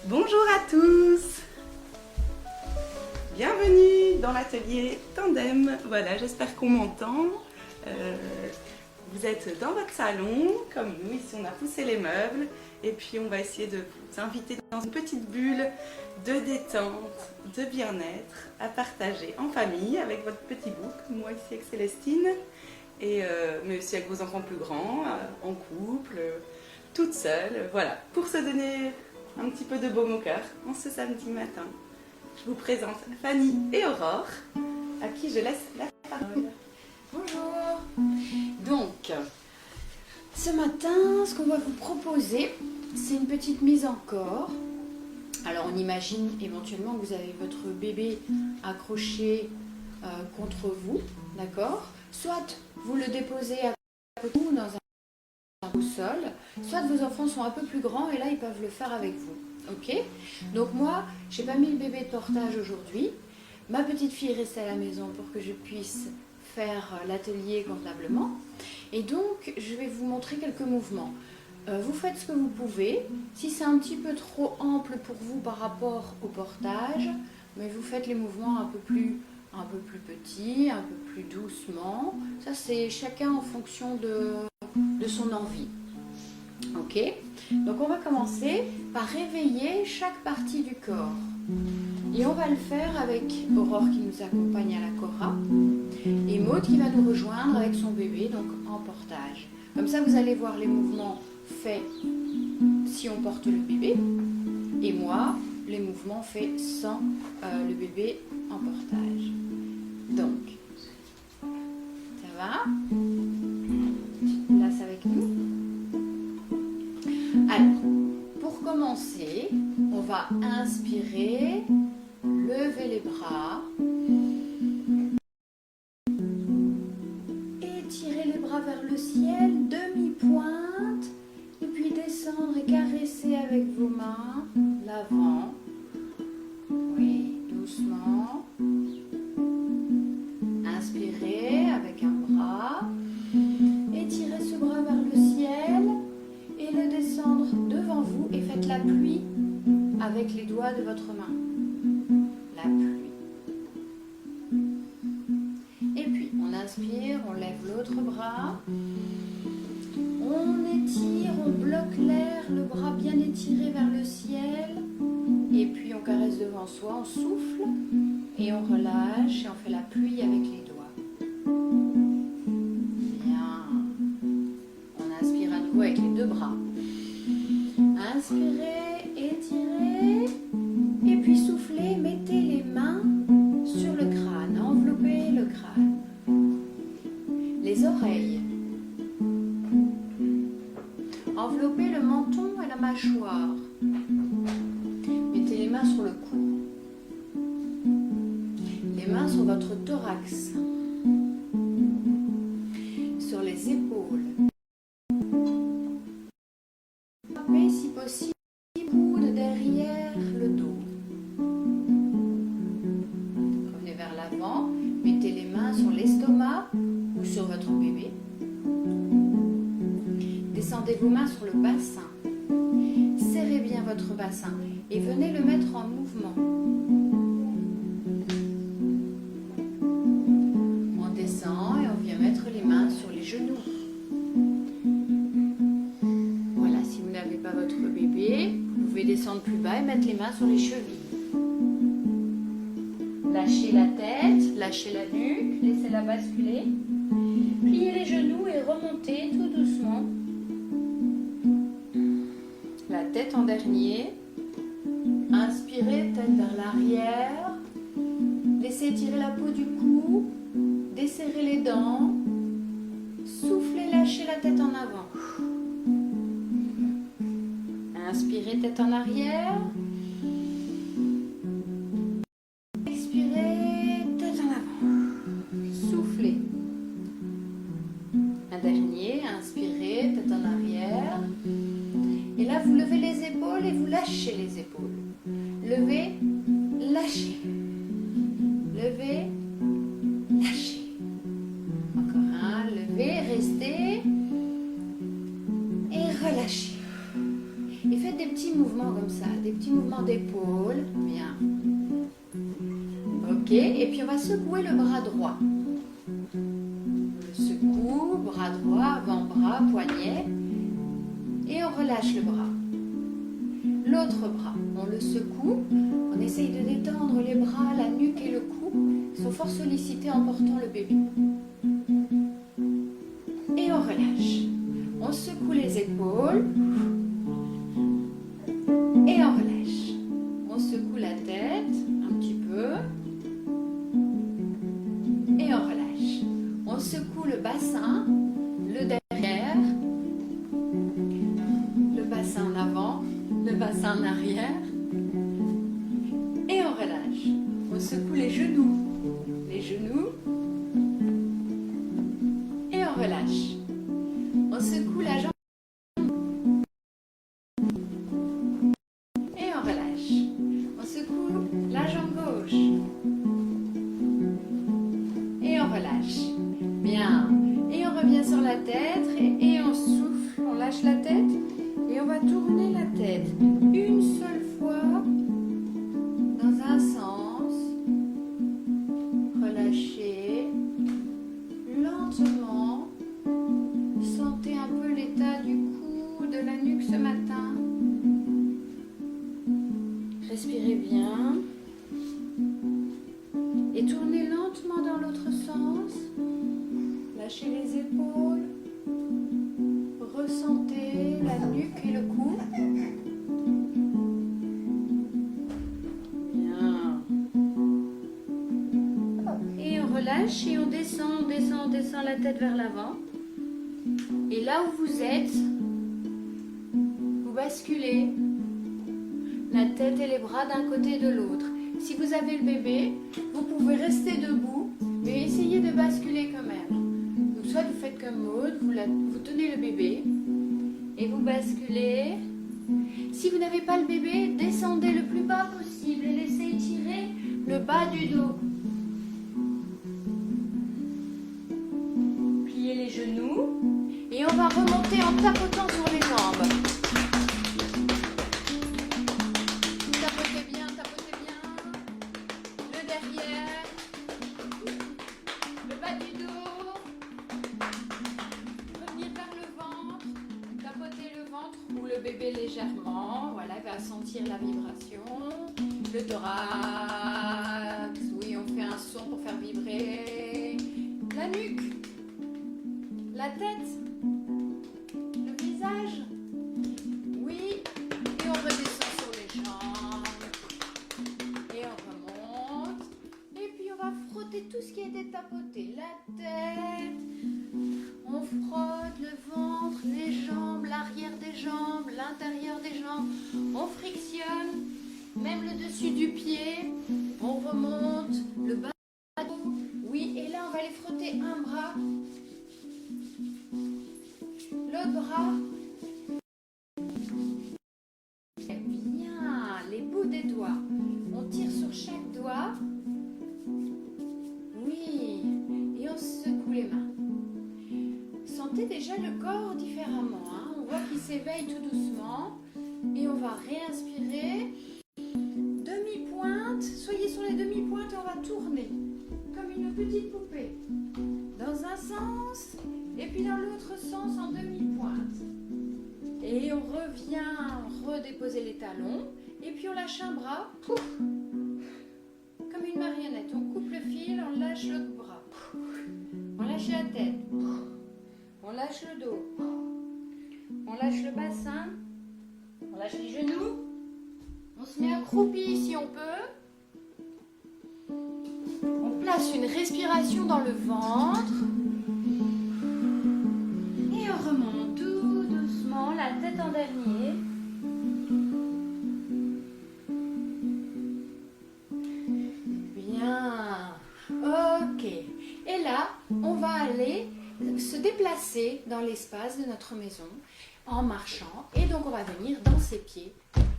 Bonjour à tous, bienvenue dans l'atelier Tandem. Voilà, j'espère qu'on m'entend. Vous êtes dans votre salon, comme nous, ici on a poussé les meubles et puis on va essayer de vous inviter dans une petite bulle de détente, de bien-être à partager en famille avec votre petit bouc, moi ici avec Célestine, mais aussi avec vos enfants plus grands, en couple, toute seule, voilà, pour se donner un petit peu de baume au cœur en ce samedi matin. Je vous présente Fanny et Aurore, à qui je laisse la parole. Bonjour. Donc, ce matin, ce qu'on va vous proposer, c'est une petite mise en corps. Alors, on imagine éventuellement que vous avez votre bébé accroché contre vous, d'accord? Soit vous le déposez à côté de vous dans un sol, soit vos enfants sont un peu plus grands et là, ils peuvent le faire avec vous. Ok? Donc moi, j'ai pas mis le bébé de portage aujourd'hui. Ma petite fille est restée à la maison pour que je puisse faire l'atelier convenablement. Et donc, je vais vous montrer quelques mouvements. Vous faites ce que vous pouvez. Si c'est un petit peu trop ample pour vous par rapport au portage, mais vous faites les mouvements un peu plus petits, un peu plus doucement. Ça, c'est chacun en fonction de son envie. Ok? Donc, on va commencer par réveiller chaque partie du corps. Et on va le faire avec Aurore qui nous accompagne à la Cora et Maud qui va nous rejoindre avec son bébé, donc en portage. Comme ça, vous allez voir les mouvements faits si on porte le bébé et moi, les mouvements faits sans le bébé en portage. Donc, ça va? Tu te places avec nous? Alors, pour commencer, on va inspirer, lever les bras, étirer les bras vers le ciel, demi-pointe, et puis descendre et caresser avec vos mains l'avant. Oui, doucement. Inspirez avec un bras, étirez ce bras vers le ciel et le descendre devant vous et faites la pluie avec les doigts de votre main. La pluie. Et puis, on inspire, on lève l'autre bras. On étire, on bloque l'air, le bras bien étiré vers le ciel. Et puis, on caresse devant soi, on souffle et on relâche et on fait la pluie avec les doigts. Bien. On inspire à nouveau avec les deux bras. Inspirez, étirez. Et puis soufflez, mettez les mains sur le crâne, enveloppez le crâne. Les oreilles. Enveloppez le menton et la mâchoire. Mettez les mains sur le cou. Les mains sur votre thorax. Sur les épaules. Frappez si possible les coudes derrière le dos. Revenez vers l'avant, mettez les mains sur l'estomac ou sur votre bébé. Descendez vos mains sur le bassin. Serrez bien votre bassin et venez le mettre en mouvement. On descend et on vient mettre les mains sur les genoux. Voilà, si vous n'avez pas votre bébé, vous pouvez descendre plus bas et mettre les mains sur les chevilles. Lâchez la tête, lâchez la nuque, laissez-la basculer. Pliez les genoux et remontez tout doucement. La tête en dernier. Inspirez, tête vers l'arrière. Laissez étirer la peau du cou. Desserrez les dents. Soufflez, lâchez la tête en avant. Inspirez, tête en arrière. Expirez, tête en avant. Soufflez. Un dernier, inspirez, tête en arrière. Et là, vous levez les épaules et vous lâchez les épaules. Levez, lâchez. Levez, lâchez. Encore un, levez, restez. Et relâchez. Et faites faites des petits mouvements comme ça, des petits mouvements d'épaule. Bien. Ok, et puis on va secouer le bras droit. On le secoue, bras droit, avant-bras, poignet. Et on relâche le bras. L'autre bras, on le secoue. On essaye de détendre les bras, la nuque et le cou. Ils sont fort sollicités en portant le bébé. Et on relâche. On secoue les épaules. Et on relâche. On secoue la tête un petit peu. Et on relâche. On secoue le bassin, le derrière, le bassin en avant, le bassin en arrière. Et on relâche. On secoue les genoux. Les genoux. Et on relâche. On secoue la jambe. Et on relâche. On secoue la jambe gauche. Et on relâche. Bien. Et on revient sur la tête et on souffle. On lâche la tête et on va tourner la tête une seule fois dans un sens. Relâchez lentement. Sentez un peu l'état du cou, de la nuque ce matin. Respirez bien. Et tournez lentement dans l'autre sens. Lâchez les épaules. Ressentez la nuque et le cou. Bien. Et on relâche et on descend, on descend la tête vers l'avant. Et là où vous êtes, vous basculez la tête et les bras d'un côté et de l'autre. Si vous avez le bébé, vous pouvez rester debout, mais essayez de basculer quand même. Donc soit vous faites comme Maud, vous tenez le bébé et vous basculez. Si vous n'avez pas le bébé, descendez le plus bas possible et laissez étirer le bas du dos. Pliez les genoux et on va remonter en tapotant sur les jambes. Légèrement, voilà, il va sentir la vibration, le thorax, oui, on fait un son pour faire vibrer la nuque, la tête, le visage, oui, et on redescend sur les jambes, et on remonte, et puis on va frotter tout ce qui a été tapoté, la tête. On frotte le ventre, les jambes, l'arrière des jambes, l'intérieur des jambes. On frictionne, même le dessus du pied. On remonte le bas. Oui, et là, on va aller frotter un bras. L'autre bras. Bien, les bouts des doigts. On tire sur chaque doigt. Oui, et on secoue les mains. Sentez déjà le corps différemment, hein. On voit qu'il s'éveille tout doucement et on va réinspirer. Demi-pointe, soyez sur les demi-pointes et on va tourner comme une petite poupée dans un sens et puis dans l'autre sens en demi-pointe. Et on revient redéposer les talons et puis on lâche un bras, pouf, comme une marionnette. On coupe le fil, on lâche l'autre bras, on lâche la tête. On lâche le dos, on lâche le bassin, on lâche les genoux, on se met accroupi si on peut. On place une respiration dans le ventre et on remonte tout doucement, la tête en dernier. Bien, ok. Et là, on va aller se déplacer dans l'espace de notre maison en marchant et donc on va venir dans ses pieds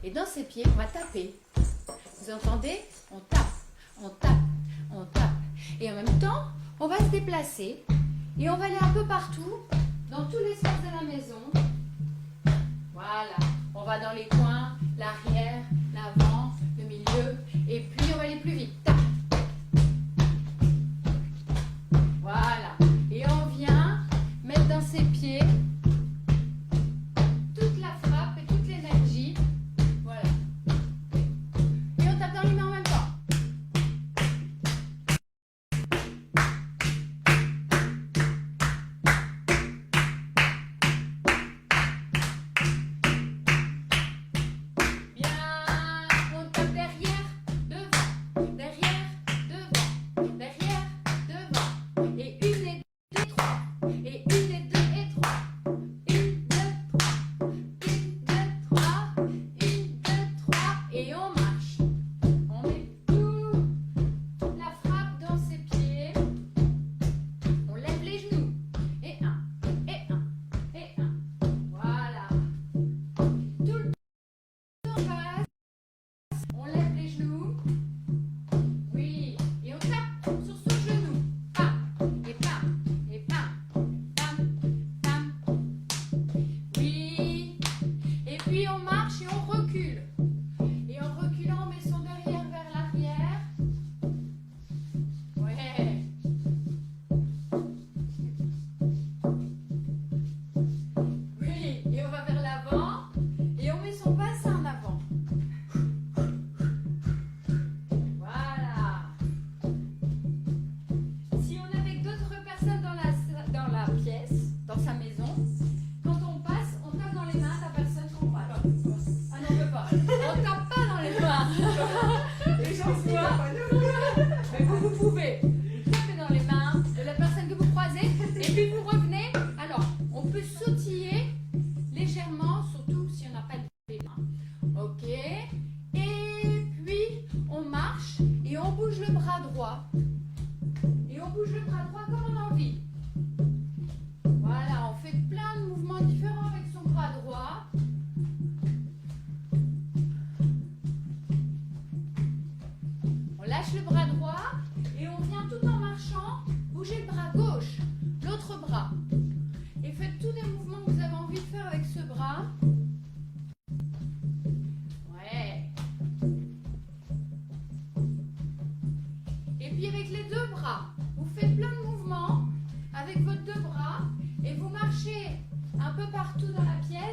et dans ses pieds on va taper. Vous entendez? On tape, on tape, on tape et en même temps on va se déplacer et on va aller un peu partout dans tout l'espace de la maison. Voilà, on va dans les coins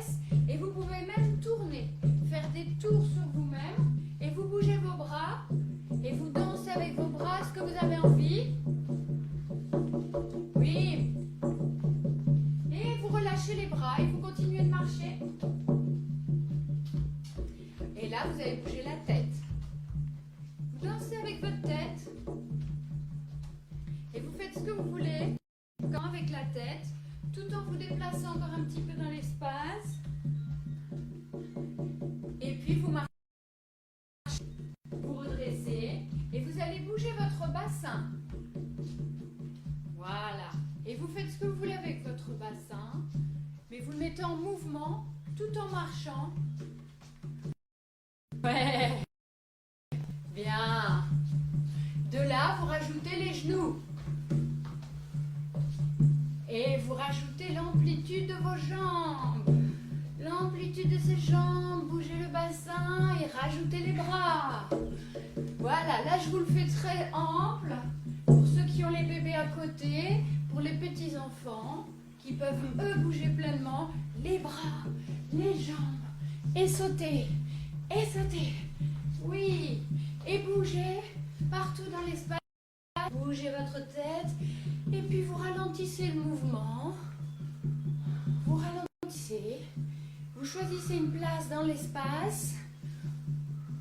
fesses et vous pouvez même tourner, faire des tours sur vous-même et vous bougez vos bras et vous dansez avec vos bras ce que vous avez envie. Oui. Et vous relâchez les bras et vous continuez de marcher. Et là, vous allez bouger la tête. Vous dansez avec votre tête. Et vous faites ce que vous voulez, avec la tête, tout en vous déplaçant encore un petit peu dans l'espace. Et puis vous marchez, vous redressez et vous allez bouger votre bassin. Voilà. Et vous faites ce que vous voulez avec votre bassin, mais vous le mettez en mouvement tout en marchant. Ouais. Bien. De là, vous rajoutez les genoux. Et vous rajoutez l'amplitude de vos jambes. L'amplitude de ces jambes, bougez le bassin et rajoutez les bras. Voilà, là je vous le fais très ample. Pour ceux qui ont les bébés à côté, pour les petits enfants qui peuvent eux bouger pleinement les bras, les jambes et sauter. Et sauter. Oui. Et bougez partout dans l'espace. Bougez votre tête et puis vous ralentissez le mouvement. Vous ralentissez. Vous choisissez une place dans l'espace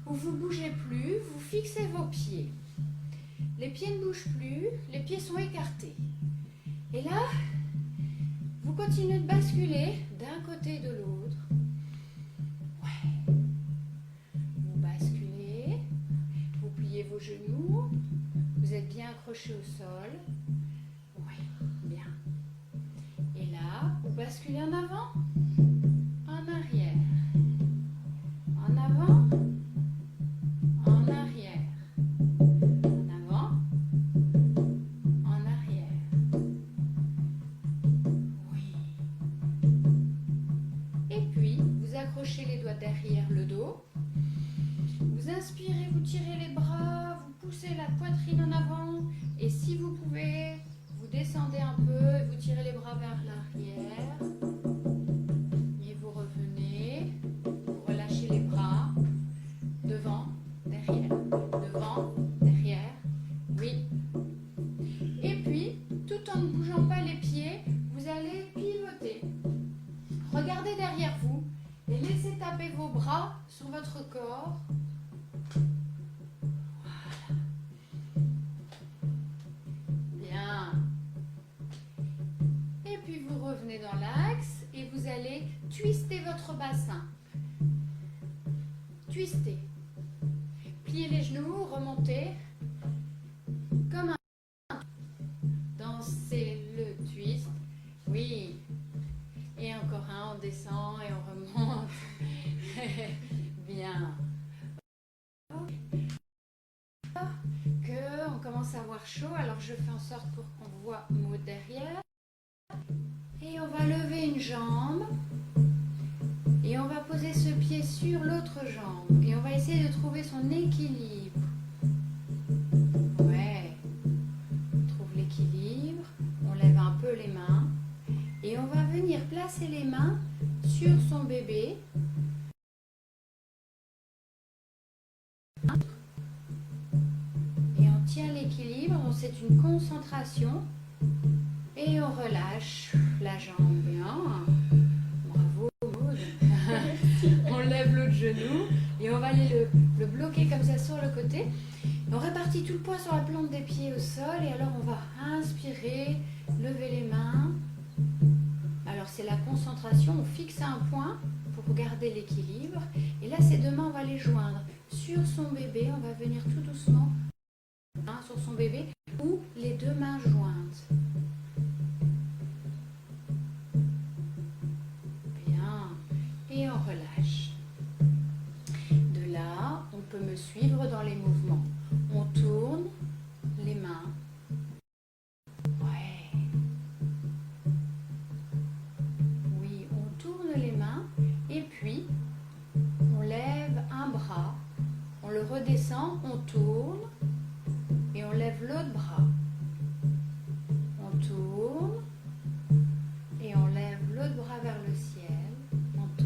où vous ne bougez plus. Vous fixez vos pieds. Les pieds ne bougent plus. Les pieds sont écartés. Et là, vous continuez de basculer d'un côté et de l'autre. Ouais. Vous basculez. Vous pliez vos genoux. Vous êtes bien accroché au sol. Oui, bien. Et là, vous basculez en avant, en arrière. En avant, en arrière. En avant, en arrière. Oui. Et puis, vous accrochez les doigts derrière le dos. Vous inspirez, vous tirez les bras, vous poussez la poitrine en avant et si vous pouvez, vous descendez un peu et vous tirez les bras vers l'arrière et vous revenez, vous relâchez les bras, devant, derrière, oui. Et puis, tout en ne bougeant pas les pieds, vous allez pivoter. Regardez derrière vous et laissez taper vos bras sur votre corps. Dans l'axe et vous allez twister votre bassin. Twister. Pliez les genoux, remontez comme un. Dansez le twist. Oui. Et encore un, on descend et on remonte. Bien. Que on commence à avoir chaud, alors je fais en sorte pour qu'on voit Maud derrière. Et on va lever une jambe et on va poser ce pied sur l'autre jambe et on va essayer de trouver son équilibre. Ouais, on trouve l'équilibre, on lève un peu les mains et on va venir placer les mains sur son bébé. Et on tient l'équilibre, donc c'est une concentration. Et on relâche la jambe bien. Bravo Maud. On lève l'autre genou et on va aller le bloquer comme ça sur le côté. Et on répartit tout le poids sur la plante des pieds au sol. Et alors on va inspirer, lever les mains. Alors c'est la concentration, on fixe un point pour garder l'équilibre. Et là ces deux mains on va les joindre sur son bébé. On va venir tout doucement sur son bébé ou les deux mains jointes. Et on relâche. De là, on peut me suivre dans les mouvements. On tourne les mains. Ouais. Oui, on tourne les mains et puis on lève un bras. On le redescend, on tourne et on lève l'autre bras. On tourne et on lève l'autre bras vers le ciel. On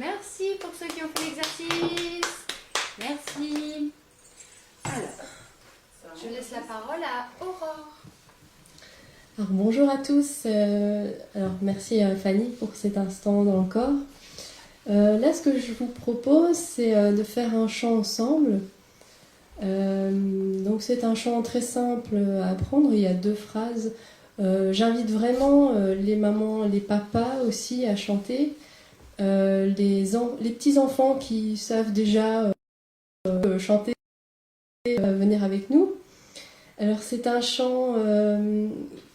Merci pour ceux qui ont fait l'exercice. Merci. Alors, je laisse la parole à Aurore. Alors, bonjour à tous. Alors, merci à Fanny pour cet instant dans le corps. Là, ce que je vous propose, c'est de faire un chant ensemble. Donc, c'est un chant très simple à apprendre. Il y a 2 phrases. J'invite vraiment les mamans, les papas aussi à chanter. Les petits enfants qui savent déjà chanter, venir avec nous. Alors c'est un chant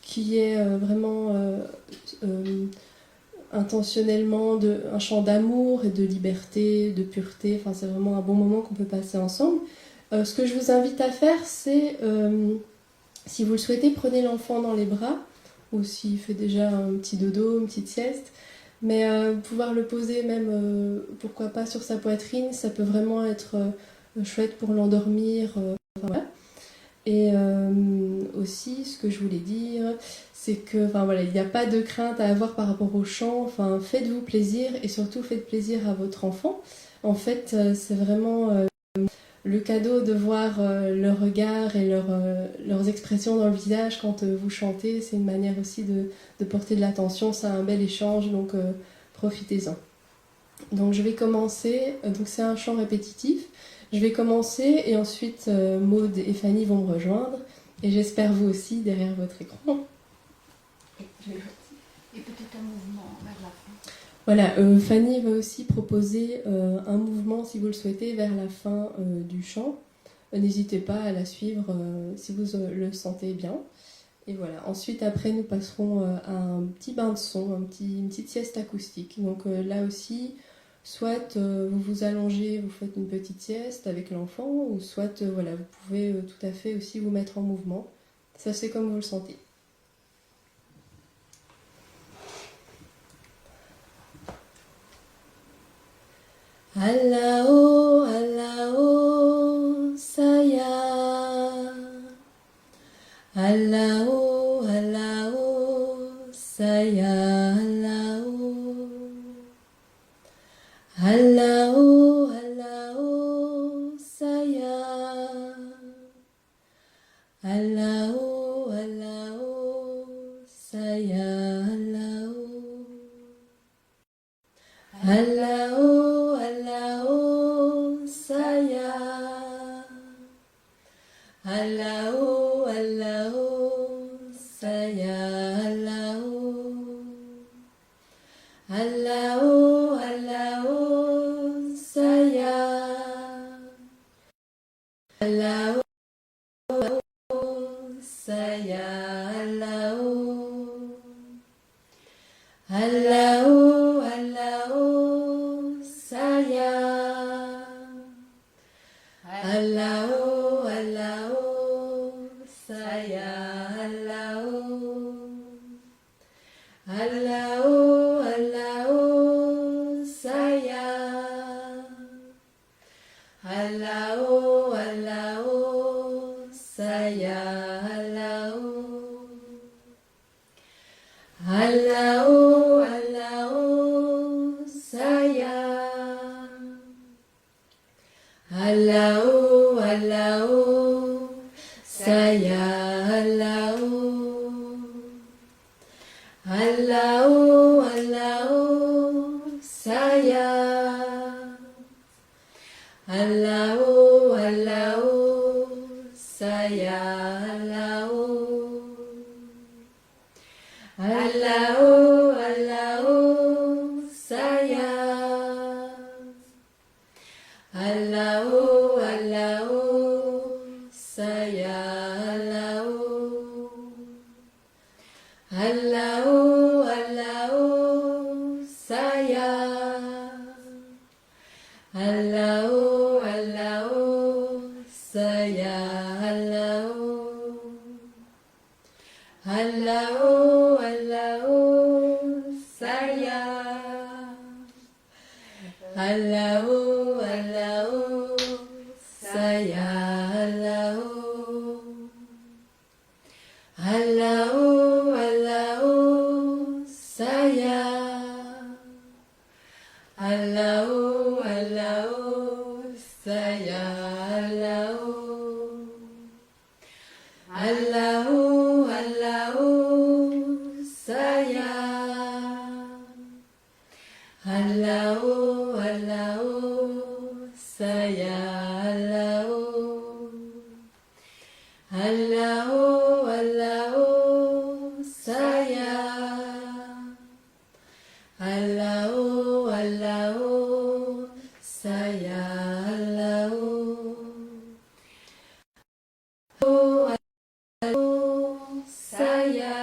qui est vraiment intentionnellement un chant d'amour et de liberté, de pureté. Enfin, c'est vraiment un bon moment qu'on peut passer ensemble. Ce que je vous invite à faire, c'est, si vous le souhaitez, prenez l'enfant dans les bras, ou s'il fait déjà un petit dodo, une petite sieste. Mais pouvoir le poser même, pourquoi pas, sur sa poitrine, ça peut vraiment être chouette pour l'endormir. Enfin, voilà. Et aussi, ce que je voulais dire, c'est que, enfin voilà, il n'y a pas de crainte à avoir par rapport au chant. Enfin, faites-vous plaisir et surtout faites plaisir à votre enfant. En fait, c'est vraiment le cadeau de voir leur regard et leurs expressions dans le visage quand vous chantez. C'est une manière aussi de porter de l'attention. C'est un bel échange, donc profitez-en. Donc je vais commencer. Donc c'est un chant répétitif. Je vais commencer et ensuite Maud et Fanny vont me rejoindre. Et j'espère vous aussi derrière votre écran. Et peut-être un mouvement vers la fin. Voilà, Fanny va aussi proposer un mouvement, si vous le souhaitez, vers la fin du chant. N'hésitez pas à la suivre si vous le sentez bien. Et voilà, ensuite après nous passerons à un petit bain de son, une petite sieste acoustique. Donc là aussi, soit vous vous allongez, vous faites une petite sieste avec l'enfant, ou soit voilà, vous pouvez tout à fait aussi vous mettre en mouvement. Ça c'est comme vous le sentez. Alao, alao, saya. Alao, alao, saya, alao. Alao, alao, saya. Alao, alao, saya, alao. Alao, alao, saya. Alao, alao, saya, alao. Alao, alao, saya. Alao, saya, alao. Alao, alao, saya. Alao, alao, saya, alao. Alao, alao, saya. Alao, alao, saya, alao. Alao, alao, saya. Alao, alao, saya, alao. Alao, alao, saya. Alao, alao, saya, alao. Alao, alao, saya. Alao, alao, saya, alao. Alao, alao, saya. Alao, alao, saya, alao. Alao, alao, saya. Alao, alao, saya, alao. Alao, alao, saya. Alao. Alao, alao, saya alao. Alao, alao, saya. Alao, alao, saya alao. Alao, alao, saya.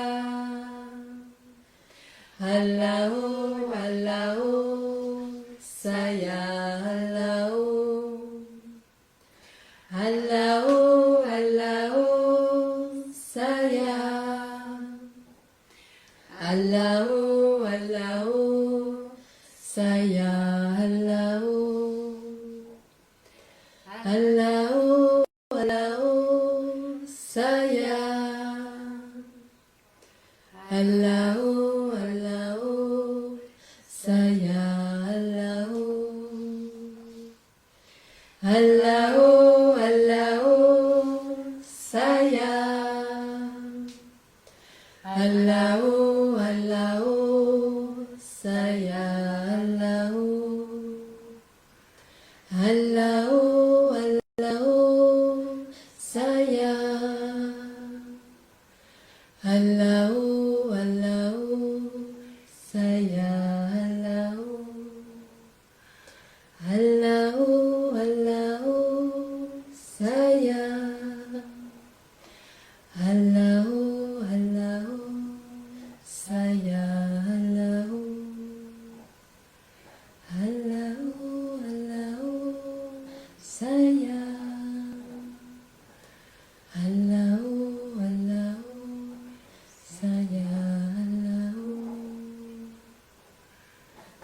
Alao, alao, saya alao. Alao, alao, saya. Alao, alao, saya alao. Alao, alao, saya. Alao, alao, saya alao. Alao, alao, saya. Alao, alao, saya alao. Alao, alao, saya. Alao, alao, saya alao. Alao, alao, saya. Alao, alao, saya alao. Alao, alao, saya. Alao, alao, saya alao.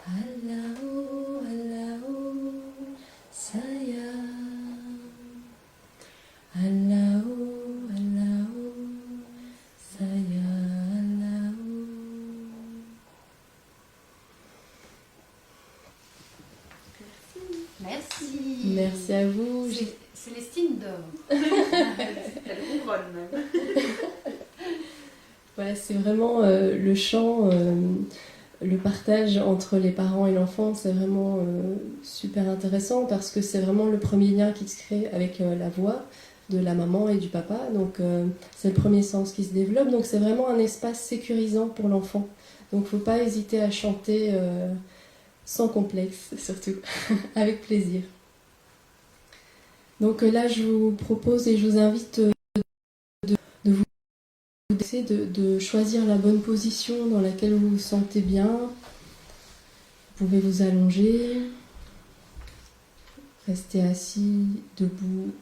Alao, alao, saya. Alao, alao, saya alao. Merci. Merci à vous. Célestine d'or. Elle ronronne même. Voilà, c'est vraiment le chant, le partage entre les parents et l'enfant, c'est vraiment super intéressant parce que c'est vraiment le premier lien qui se crée avec la voix de la maman et du papa. Donc c'est le premier sens qui se développe. Donc c'est vraiment un espace sécurisant pour l'enfant. Donc faut pas hésiter à chanter sans complexe, surtout, avec plaisir. Donc là, je vous propose et je vous invite de vous essayer de choisir la bonne position dans laquelle vous vous sentez bien. Vous pouvez vous allonger, rester assis, debout.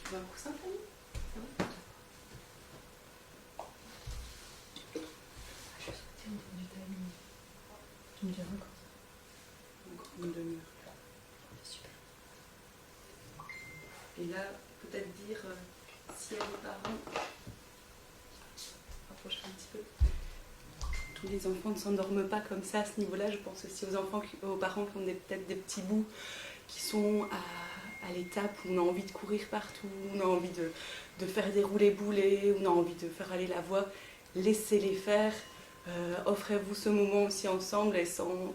Tu veux un coussin, Fanny? Je vais sauter au niveau du timing. Tu me diras quand. Encore une demi-heure. Super. Et là, peut-être dire si les parents. Rapproche un petit peu. Tous les enfants ne s'endorment pas comme ça à ce niveau-là. Je pense aussi aux parents qui ont peut-être des petits bouts qui sont à l'étape où on a envie de courir partout, où on a envie de faire dérouler boulets, où on a envie de faire aller la voix. Laissez-les faire. Offrez-vous ce moment aussi ensemble et sans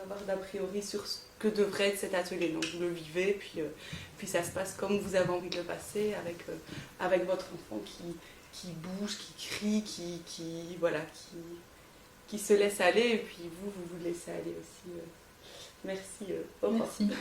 avoir d'a priori sur ce que devrait être cet atelier. Donc vous le vivez, puis ça se passe comme vous avez envie de le passer avec votre enfant qui bouge, qui crie, qui se laisse aller, et puis vous laissez aller aussi. Merci. Au revoir. Merci.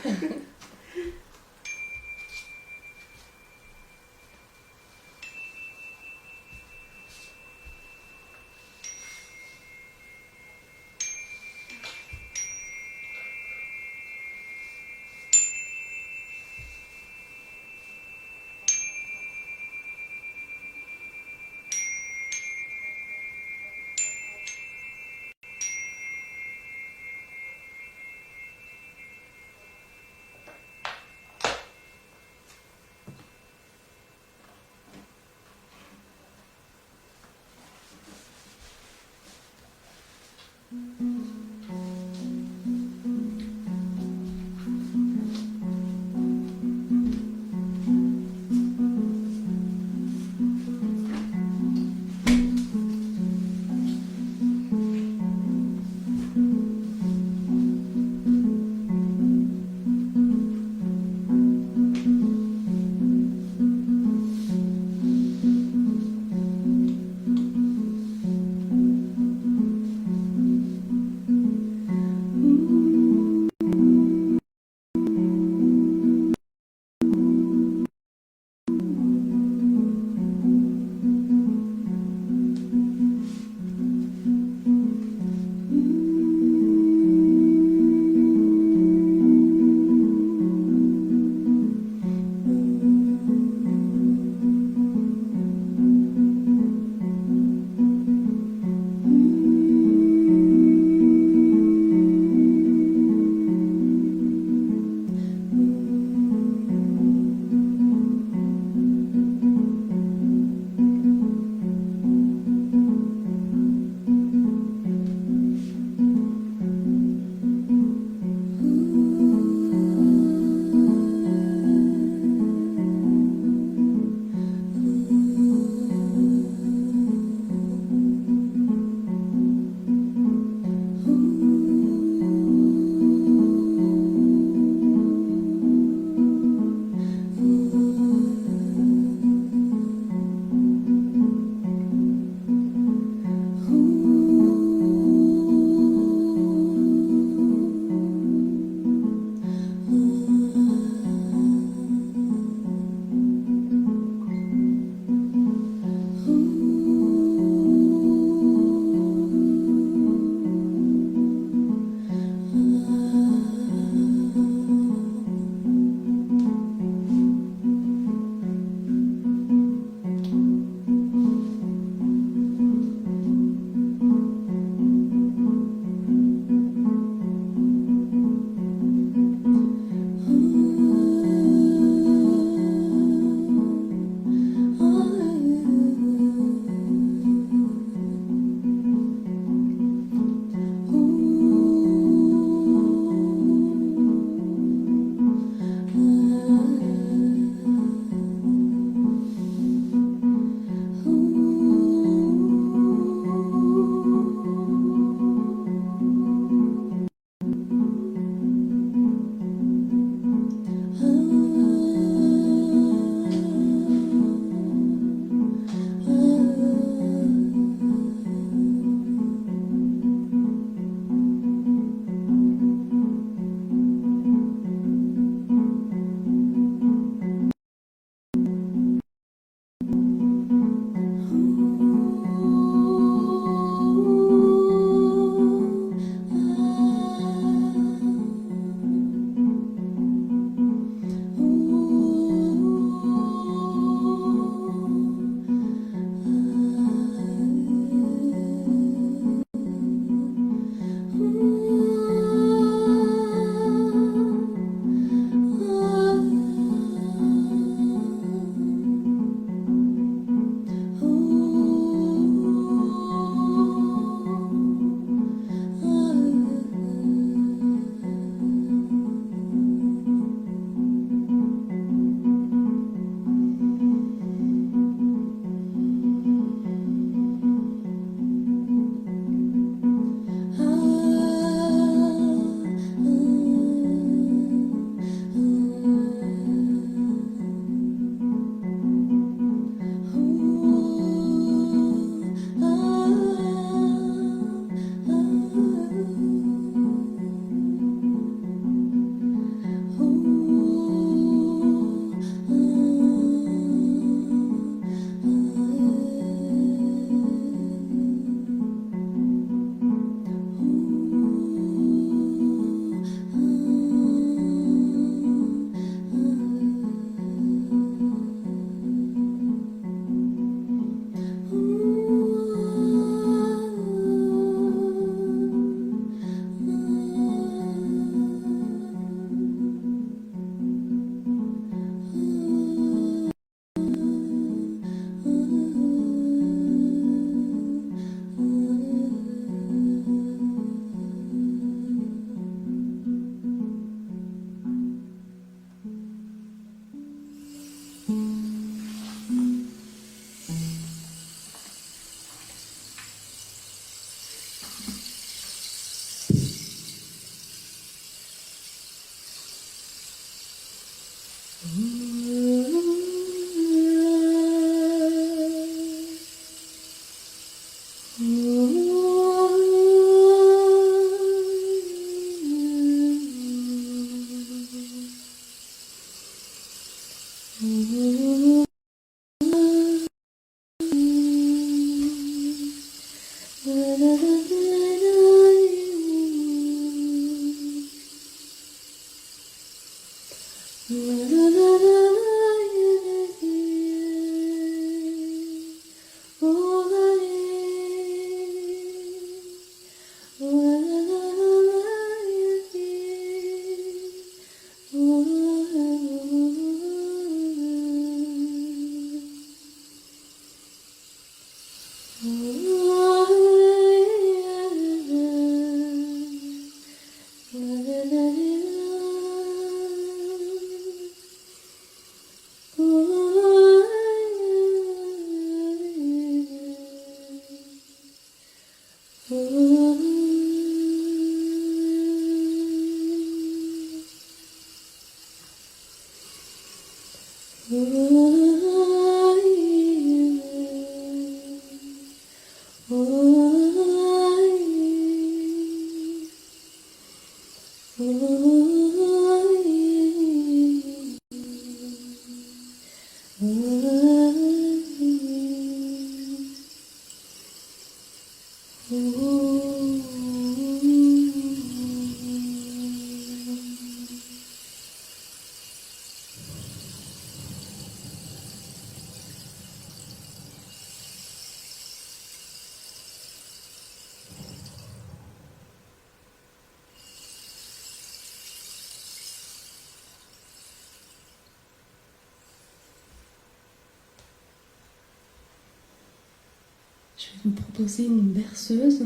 Je vais vous proposer une berceuse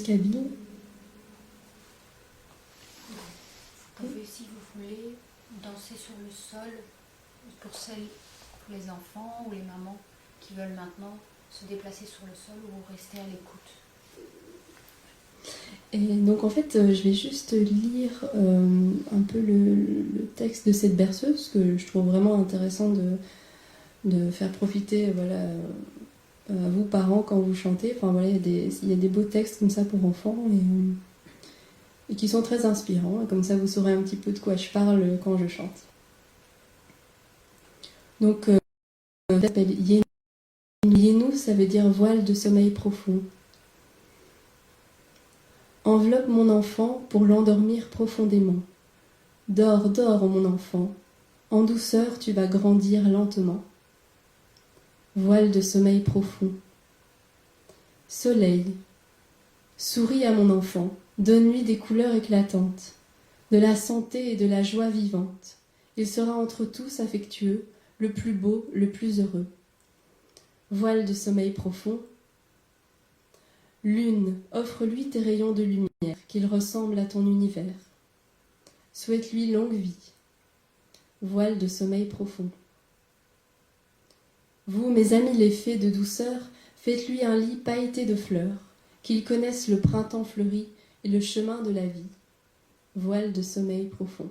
kabyle. Vous pouvez, si vous voulez, danser sur le sol pour les enfants ou les mamans qui veulent maintenant se déplacer sur le sol ou rester à l'écoute. Et donc en fait, je vais juste lire un peu le texte de cette berceuse que je trouve vraiment intéressant de faire profiter, voilà, à vous parents quand vous chantez. Enfin voilà, il y a des beaux textes comme ça pour enfants et qui sont très inspirants. Et comme ça, vous saurez un petit peu de quoi je parle quand je chante. Donc, ça s'appelle Yénou. Yénou, ça veut dire voile de sommeil profond. Enveloppe mon enfant pour l'endormir profondément. Dors, dors, mon enfant. En douceur, tu vas grandir lentement. Voile de sommeil profond. Soleil, souris à mon enfant, donne-lui des couleurs éclatantes, de la santé et de la joie vivante. Il sera entre tous affectueux, le plus beau, le plus heureux. Voile de sommeil profond. Lune, offre-lui tes rayons de lumière, qu'il ressemble à ton univers. Souhaite-lui longue vie. Voile de sommeil profond. Vous, mes amis les fées de douceur, faites-lui un lit pailleté de fleurs, qu'il connaisse le printemps fleuri et le chemin de la vie. Voile de sommeil profond.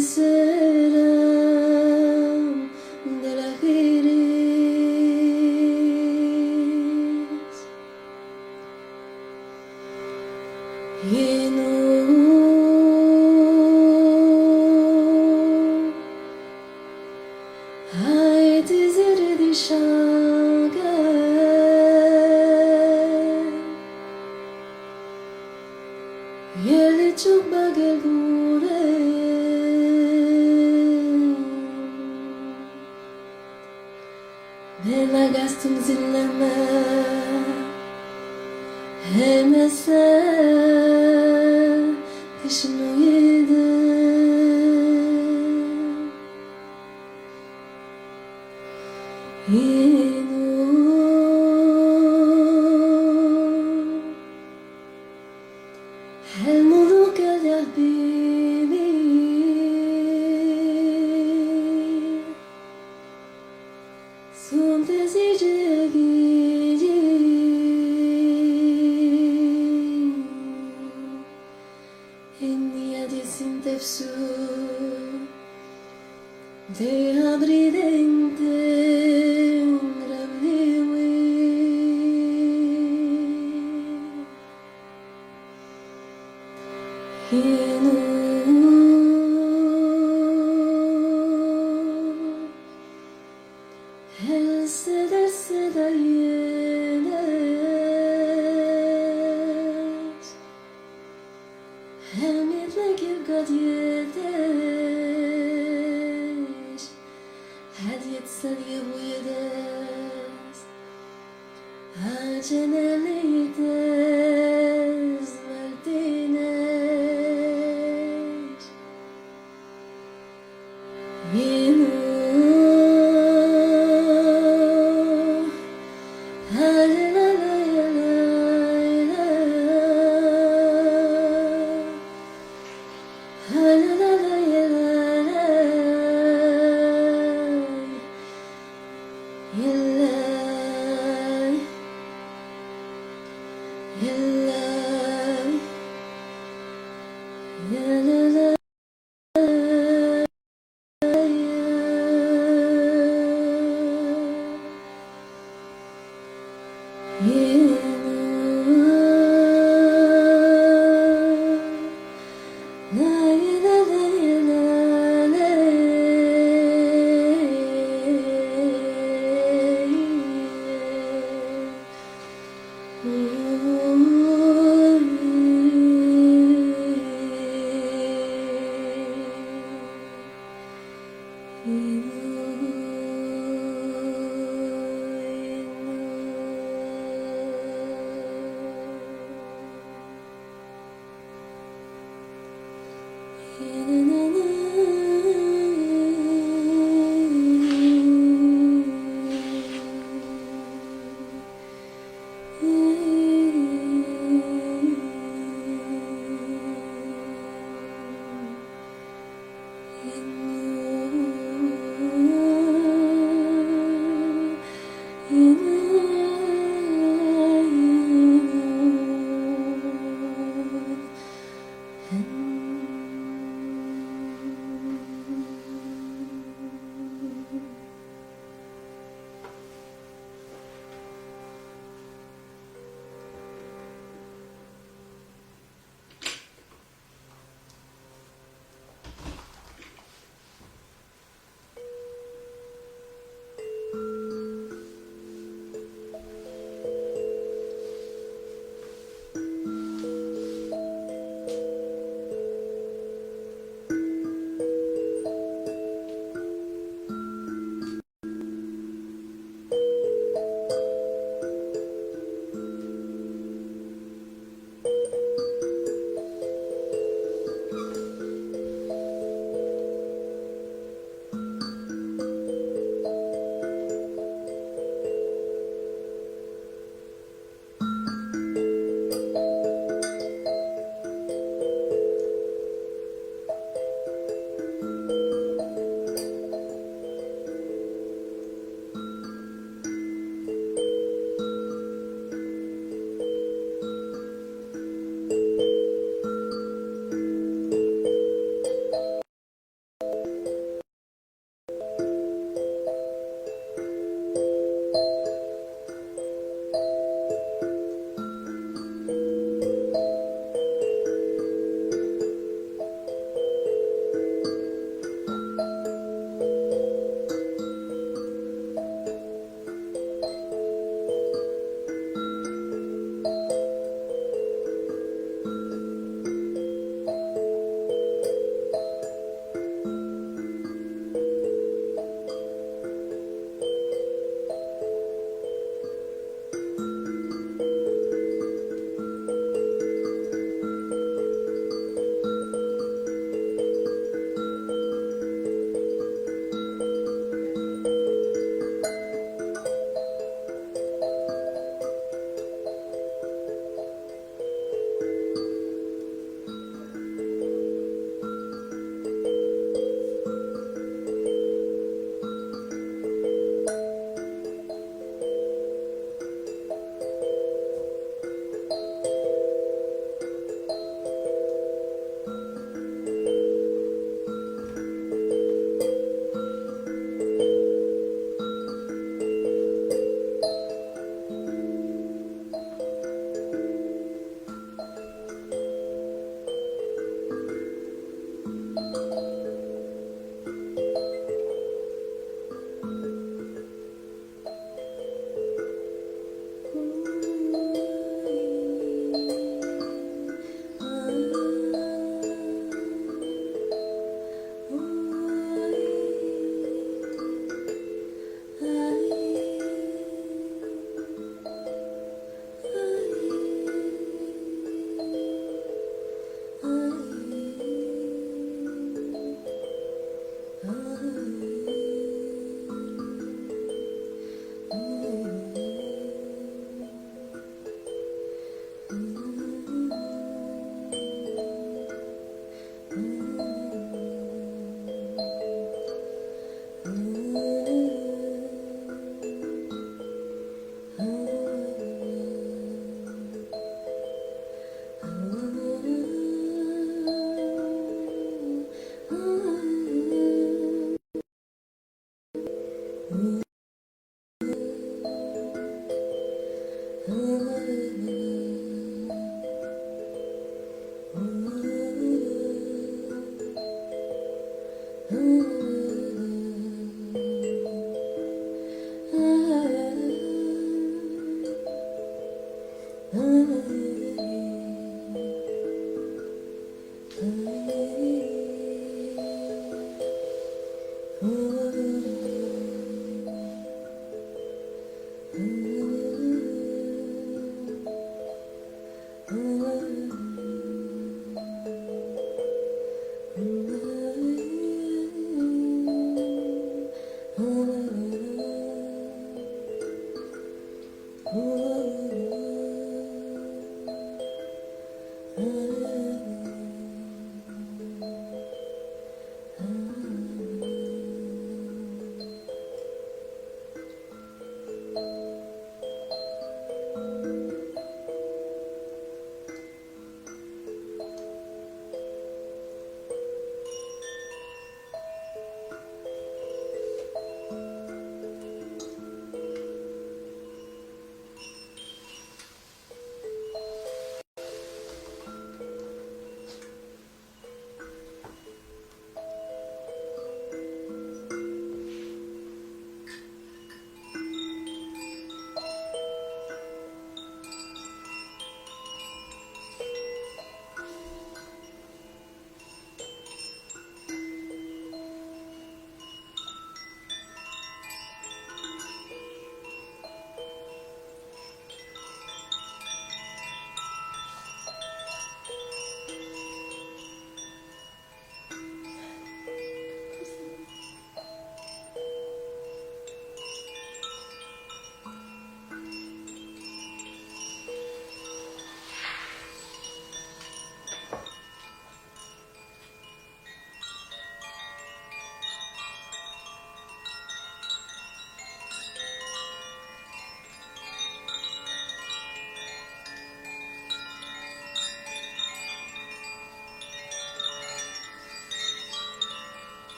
Say Ela gastun zilleme Hemese Kışın uyudu Inu Hel muluk el yahbibi Sun tezicegi Tefsu de abridente rabliwi hinu hel seda yenes hel midlek gad yedes had yetsel yebu yedes acenelites maltines yenu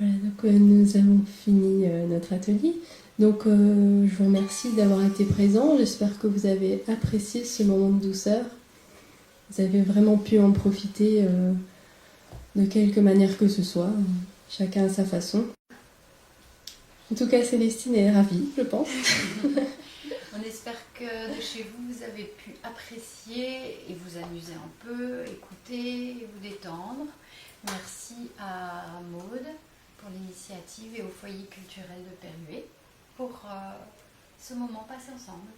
Voilà, donc nous avons fini notre atelier. Donc je vous remercie d'avoir été présent. J'espère que vous avez apprécié ce moment de douceur. Vous avez vraiment pu en profiter de quelque manière que ce soit, chacun à sa façon. En tout cas, Célestine est ravie, je pense. On espère que de chez vous, vous avez pu apprécier et vous amuser un peu, écouter et vous détendre. Merci à Maude pour l'initiative et au foyer culturel de Perluet pour ce moment passé ensemble.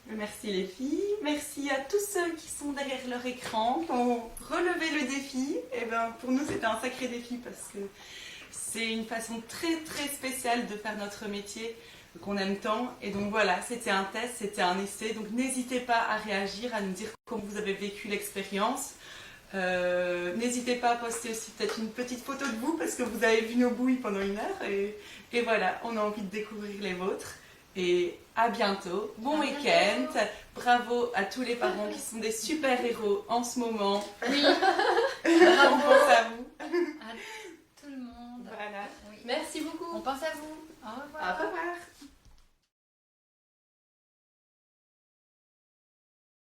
Merci les filles, merci à tous ceux qui sont derrière leur écran, qui ont relevé le défi. Et ben, pour nous, c'était un sacré défi parce que c'est une façon très très spéciale de faire notre métier qu'on aime tant. Et donc voilà, c'était un test, c'était un essai. Donc n'hésitez pas à réagir, à nous dire comment vous avez vécu l'expérience. N'hésitez pas à poster aussi peut-être une petite photo de vous parce que vous avez vu nos bouilles pendant 1 heure. Et voilà, on a envie de découvrir les vôtres. Et à bientôt, bon week-end, bravo à tous les parents qui sont des super-héros en ce moment. Oui, On pense à vous. à tout le monde. Voilà. Oui. Merci beaucoup. On pense à vous. Au revoir. Au revoir.